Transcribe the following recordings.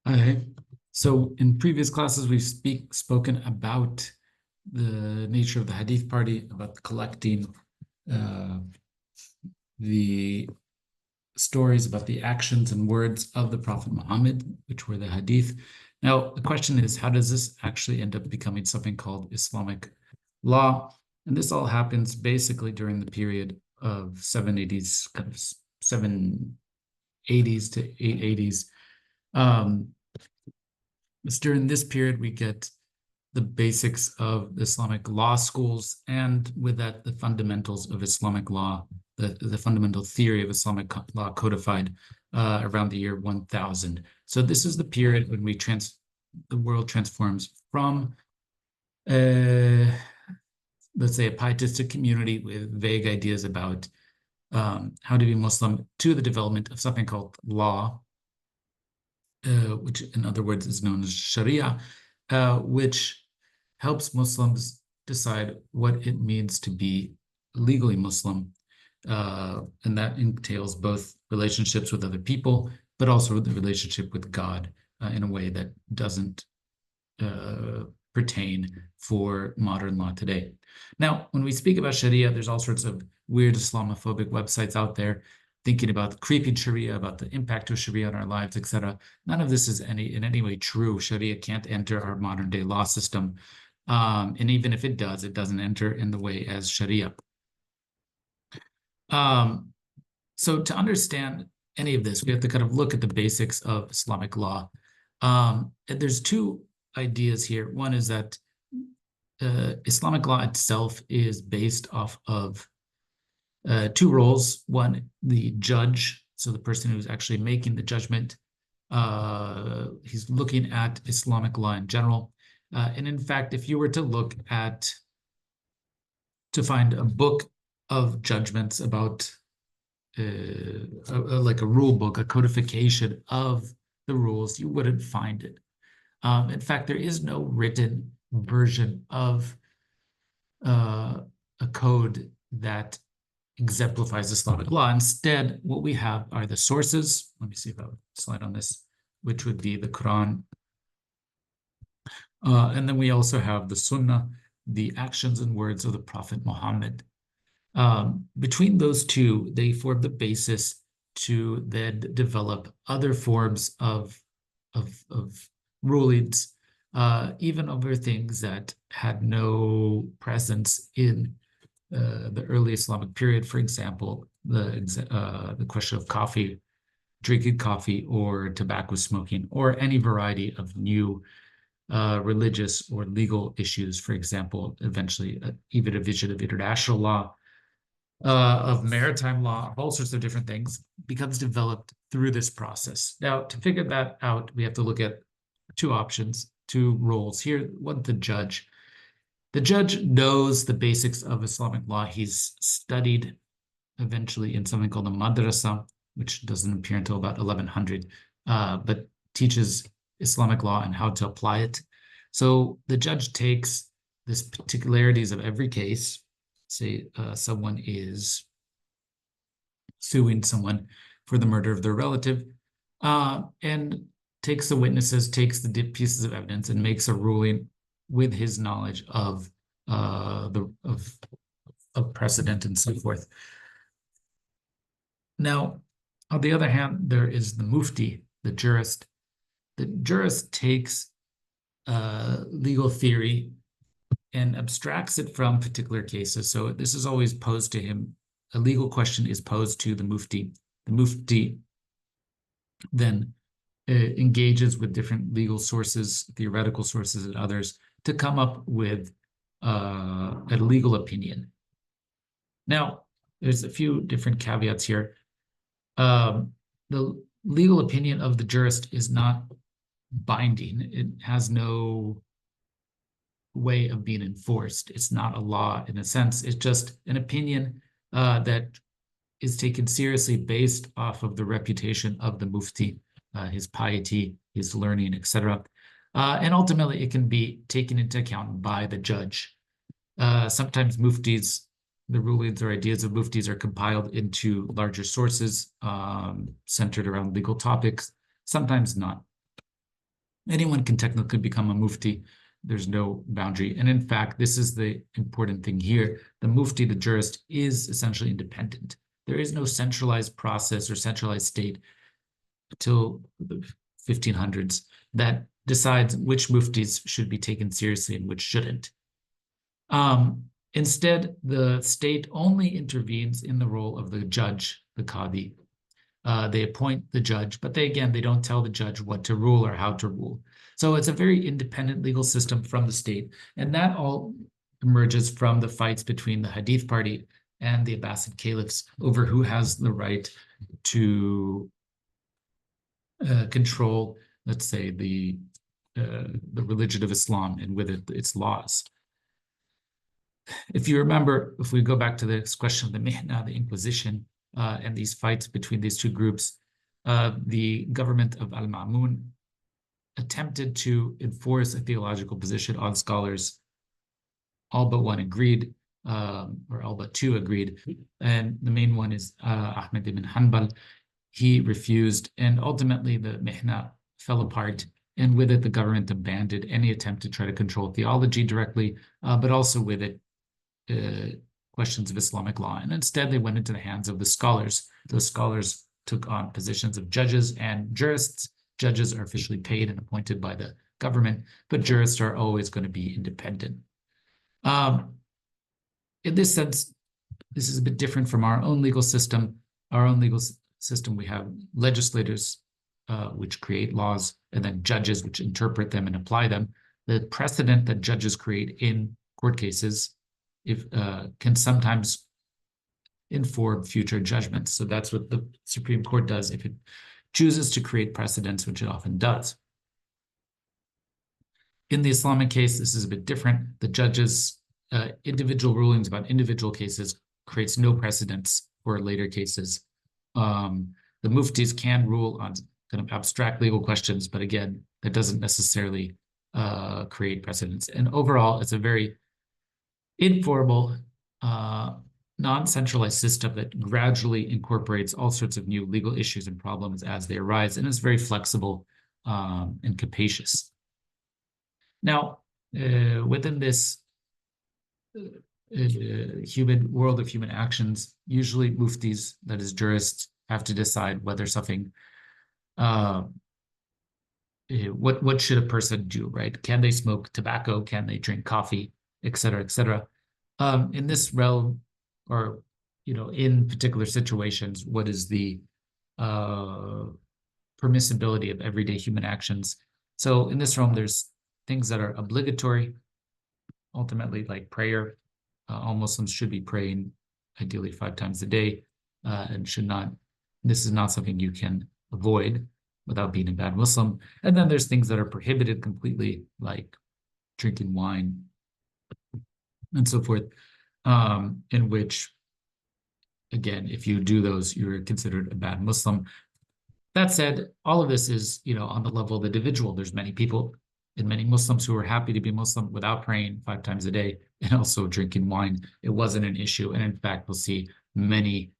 Okay. So in previous classes, we've spoken about the nature of the Hadith party, about collecting uh, the stories about the actions and words of the Prophet Muhammad, which were the Hadith. Now, the question is, how does this actually end up becoming something called Islamic law? And this all happens basically during the period of 780s, kind of 780s to 880s. It's during this period we get the basics of Islamic law schools, and with that, the fundamentals of Islamic law, the fundamental theory of Islamic law codified around the year 1000. So this is the period when the world transforms from, let's say, a pietistic community with vague ideas about how to be Muslim to the development of something called law, which in other words is known as Sharia, which helps Muslims decide what it means to be legally Muslim. And that entails both relationships with other people, but also the relationship with God in a way that doesn't pertain for modern law today. Now, when we speak about Sharia, there's all sorts of weird Islamophobic websites out there thinking about creeping Sharia, about the impact of Sharia on our lives, etc. None of this is in any way true. Sharia can't enter our modern day law system. And even if it does, it doesn't enter in the way as Sharia. So to understand any of this, we have to kind of look at the basics of Islamic law. There's two ideas here. One is that Islamic law itself is based off of two roles. One, the judge, so the person who's actually making the judgment. He's looking at Islamic law in general. And in fact, if you were to find a book of judgments about like a rule book, a codification of the rules, you wouldn't find it. In fact, there is no written version of a code that exemplifies Islamic law. Instead, what we have are the sources. Let me see if I have a slide on this, which would be the Quran. And then we also have the Sunnah, the actions and words of the Prophet Muhammad. Between those two, they form the basis to then develop other forms of rulings, even over things that had no presence in the early Islamic period. For example, the question of coffee, drinking coffee, or tobacco smoking, or any variety of new religious or legal issues. For example, eventually even a vision of international law, of maritime law, all sorts of different things becomes developed through this process. Now, to figure that out, we have to look at two options, two roles here. One, the judge. The judge knows the basics of Islamic law. He's studied eventually in something called a madrasa, which doesn't appear until about 1100, but teaches Islamic law and how to apply it. So the judge takes the particularities of every case. Say someone is suing someone for the murder of their relative, and takes the witnesses, takes the pieces of evidence, and makes a ruling with his knowledge of precedent and so forth. Now, on the other hand, there is the mufti, the jurist. The jurist takes legal theory and abstracts it from particular cases. So this is always posed to him. A legal question is posed to the mufti. The mufti then engages with different legal sources, theoretical sources, and others to come up with a legal opinion. Now, there's a few different caveats here. The legal opinion of the jurist is not binding. It has no way of being enforced. It's not a law in a sense. It's just an opinion that is taken seriously based off of the reputation of the mufti, his piety, his learning, etc. And ultimately, it can be taken into account by the judge. Sometimes muftis, the rulings or ideas of muftis are compiled into larger sources centered around legal topics, sometimes not. Anyone can technically become a mufti. There's no boundary. And in fact, this is the important thing here. The mufti, the jurist, is essentially independent. There is no centralized process or centralized state till the 1500s that decides which muftis should be taken seriously and which shouldn't. Instead, the state only intervenes in the role of the judge, the qadi. They appoint the judge, but they don't tell the judge what to rule or how to rule. So it's a very independent legal system from the state. And that all emerges from the fights between the Hadith party and the Abbasid caliphs over who has the right to control, let's say, the religion of Islam and with it, its laws. If you remember, if we go back to this question of the Mihna, the Inquisition, and these fights between these two groups, the government of Al-Ma'mun attempted to enforce a theological position on scholars. All but one agreed, or all but two agreed. And the main one is Ahmed ibn Hanbal. He refused, and ultimately the Mihna fell apart. And with it, the government abandoned any attempt to try to control theology directly, but also with it, questions of Islamic law. And instead, they went into the hands of the scholars. Those scholars took on positions of judges and jurists. Judges are officially paid and appointed by the government, but jurists are always going to be independent. In this sense, this is a bit different from our own legal system. Our own legal system, we have legislators, which create laws, and then judges, which interpret them and apply them. The precedent that judges create in court cases can sometimes inform future judgments. So that's what the Supreme Court does if it chooses to create precedents, which it often does. In the Islamic case, this is a bit different. The judges' individual rulings about individual cases creates no precedents for later cases. The muftis can rule on kind of abstract legal questions, but again, that doesn't necessarily create precedents. And overall, it's a very informal, non-centralized system that gradually incorporates all sorts of new legal issues and problems as they arise, and is very flexible and capacious. Now, within this human world of human actions, usually muftis, that is jurists, have to decide whether something, what should a person do, right? Can they smoke tobacco? Can they drink coffee, et cetera, et cetera? In this realm, or in particular situations, what is the permissibility of everyday human actions? So in this realm, there's things that are obligatory, ultimately, like prayer. All Muslims should be praying ideally 5 times a day, and should not. This is not something you can avoid without being a bad Muslim. And then there's things that are prohibited completely, like drinking wine and so forth, in which, again, if you do those, you're considered a bad Muslim. That said, all of this is, on the level of the individual. There's many people and many Muslims who are happy to be Muslim without praying 5 times a day and also drinking wine. It wasn't an issue. And in fact, we'll see many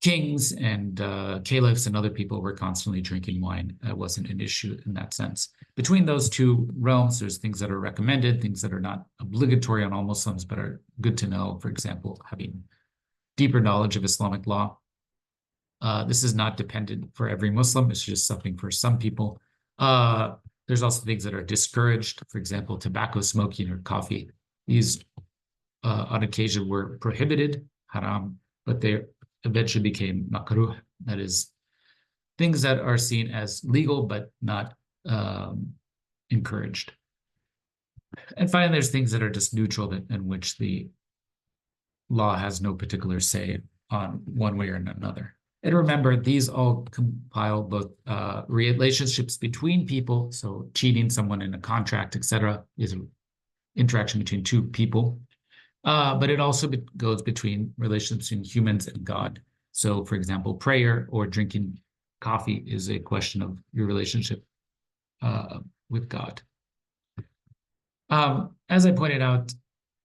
kings and caliphs and other people were constantly drinking wine. It wasn't an issue in that sense. Between those two realms, there's things that are recommended, things that are not obligatory on all Muslims, but are good to know. For example, having deeper knowledge of Islamic law. This is not dependent for every Muslim. It's just something for some people. There's also things that are discouraged. For example, tobacco smoking or coffee. These, on occasion, were prohibited, haram, but they eventually became makruh. That is, things that are seen as legal but not encouraged. And finally, there's things that are just neutral, in which the law has no particular say on one way or another. And remember, these all compile both relationships between people. So cheating someone in a contract, etc., is an interaction between two people. But it also goes between relationships between humans and God. So, for example, prayer or drinking coffee is a question of your relationship with God. As I pointed out,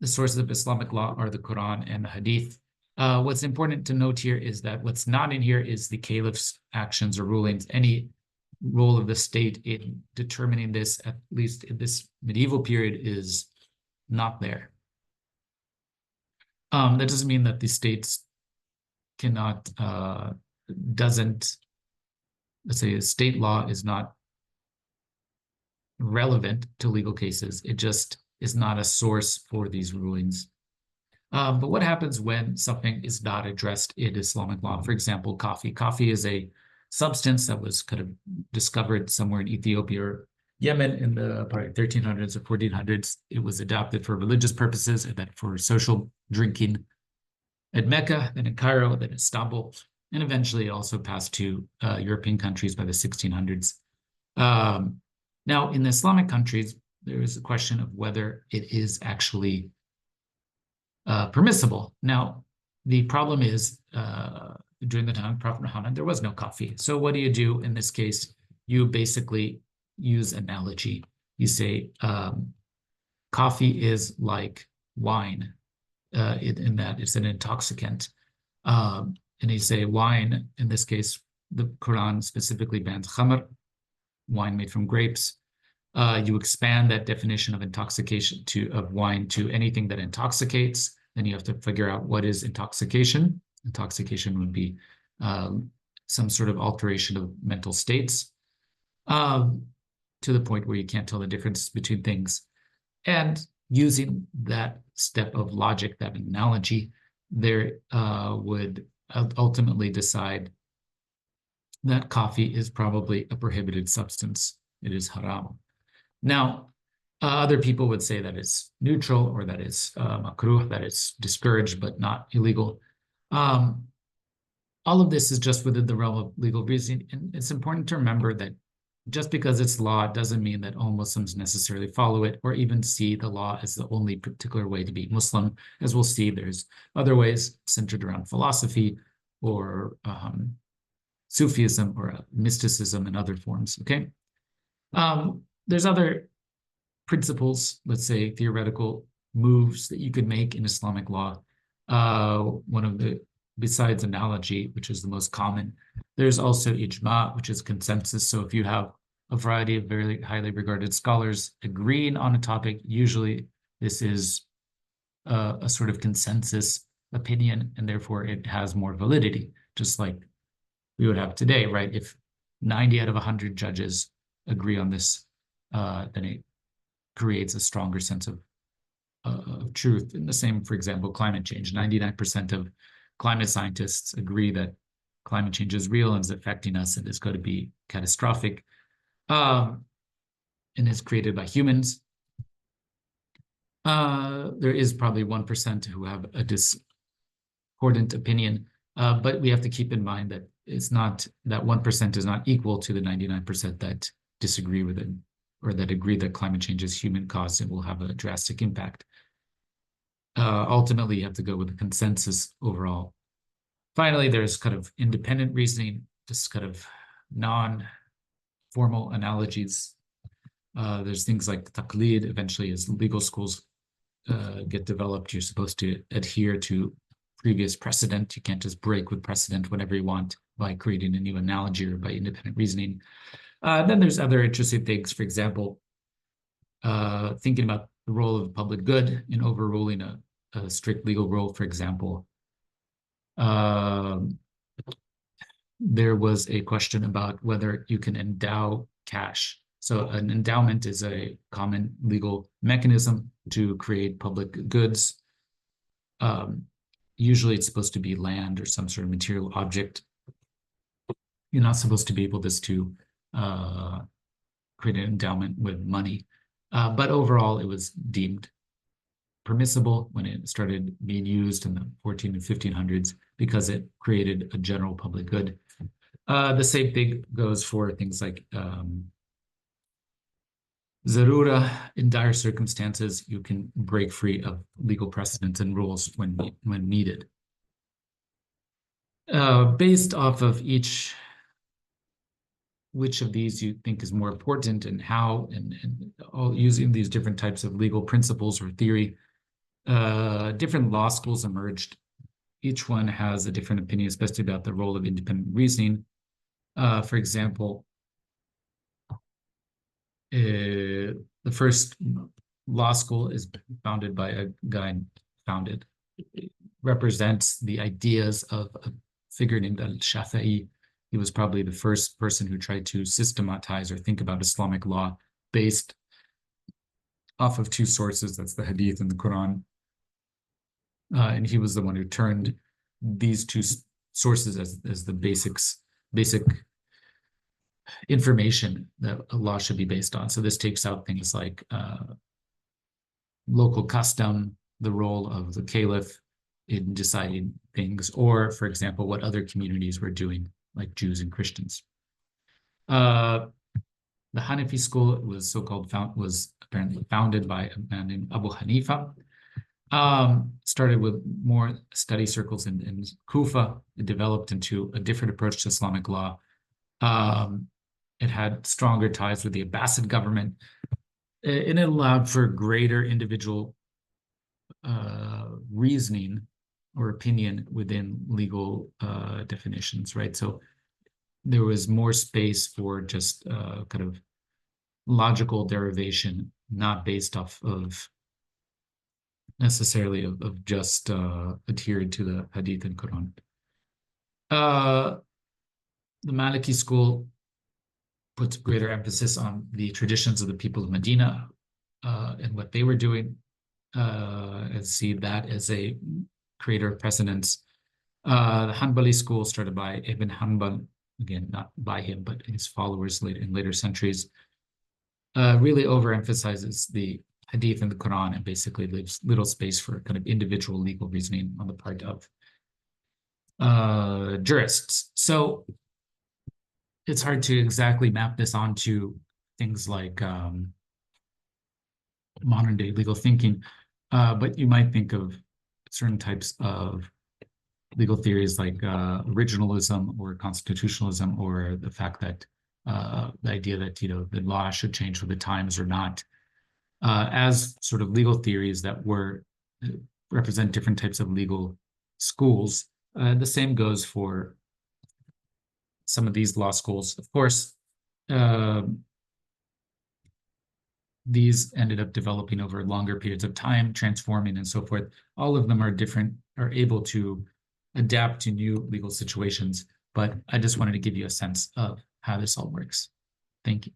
the sources of Islamic law are the Quran and the Hadith. What's important to note here is that what's not in here is the caliph's actions or rulings, any role of the state in determining this, at least in this medieval period, is not there. That doesn't mean that the states cannot, doesn't, let's say, state law is not relevant to legal cases. It just is not a source for these rulings. But what happens when something is not addressed in Islamic law? For example, coffee. Coffee is a substance that was kind of discovered somewhere in Ethiopia or Yemen in the probably 1300s or 1400s. It was adopted for religious purposes and then for social drinking at Mecca, then in Cairo, then Istanbul, and eventually it also passed to European countries by the 1600s. Now, in the Islamic countries, there is a question of whether it is actually permissible. Now, the problem is during the time of Prophet Muhammad, there was no coffee. So what do you do in this case? You basically use analogy. You say coffee is like wine in that it's an intoxicant. And you say wine, in this case, the Quran specifically bans khamr, wine made from grapes. You expand that definition of intoxication of wine to anything that intoxicates. Then you have to figure out what is intoxication. Intoxication would be some sort of alteration of mental states to the point where you can't tell the difference between things. And using that step of logic, that analogy, there would ultimately decide that coffee is probably a prohibited substance. It is haram. Now, other people would say that it's neutral or that it's makruh, that it's discouraged but not illegal. All of this is just within the realm of legal reasoning. And it's important to remember that just because it's law doesn't mean that all Muslims necessarily follow it or even see the law as the only particular way to be Muslim. As we'll see, there's other ways centered around philosophy or Sufism or mysticism and other forms, okay? There's other principles, let's say theoretical moves that you could make in Islamic law. One of the, besides analogy, which is the most common, there's also ijma, which is consensus. So if you have a variety of very highly regarded scholars agreeing on a topic, usually this is a sort of consensus opinion, and therefore it has more validity, just like we would have today, right? If 90 out of 100 judges agree on this, then it creates a stronger sense of truth. And the same, for example, climate change. 99% of climate scientists agree that climate change is real and is affecting us and is going to be catastrophic and is created by humans. There is probably 1% who have a discordant opinion, but we have to keep in mind that it's not, that 1% is not equal to the 99% that disagree with it or that agree that climate change is human caused and will have a drastic impact. Ultimately, you have to go with a consensus overall. Finally, there's kind of independent reasoning, just kind of non-formal analogies. There's things like taqlid. Eventually, as legal schools get developed, you're supposed to adhere to previous precedent. You can't just break with precedent whenever you want by creating a new analogy or by independent reasoning. Then there's other interesting things. For example, thinking about the role of public good in overruling a strict legal rule, for example. There was a question about whether you can endow cash. So an endowment is a common legal mechanism to create public goods. Usually it's supposed to be land or some sort of material object. You're not supposed to be able just to create an endowment with money. But overall, it was deemed permissible when it started being used in the 14 and 1500s because it created a general public good. The same thing goes for things like zarura. In dire circumstances, you can break free of legal precedents and rules when needed. Based off of which of these you think is more important and how, and all using these different types of legal principles or theory, different law schools emerged. Each one has a different opinion, especially about the role of independent reasoning. For example, The first law school is founded by a guy founded, represents the ideas of a figure named Al-Shafi'i. He was probably the first person who tried to systematize or think about Islamic law based off of two sources, that's the Hadith and the Quran. And he was the one who turned these two sources as the basic information that a law should be based on. So this takes out things like local custom, the role of the caliph in deciding things, or, for example, what other communities were doing, like Jews and Christians. The Hanafi school was was apparently founded by a man named Abu Hanifa. Started with more study circles in Kufa. It developed into a different approach to Islamic law. It had stronger ties with the Abbasid government, and it allowed for greater individual reasoning or opinion within legal definitions, right? So there was more space for just kind of logical derivation, not based off of necessarily of just adhering to the Hadith and Quran. The Maliki school puts greater emphasis on the traditions of the people of Medina and what they were doing, and see that as a creator of precedence. The Hanbali school, started by Ibn Hanbal, again, not by him, but his followers in later centuries, really overemphasizes the Hadith and the Quran and basically leaves little space for kind of individual legal reasoning on the part of jurists. So it's hard to exactly map this onto things like modern day legal thinking, but you might think of certain types of legal theories like originalism or constitutionalism, or the fact that the idea that, you know, the law should change with the times or not, as sort of legal theories that represent different types of legal schools. The same goes for some of these law schools. Of course, these ended up developing over longer periods of time, transforming and so forth. All of them are able to adapt to new legal situations. But I just wanted to give you a sense of how this all works. Thank you.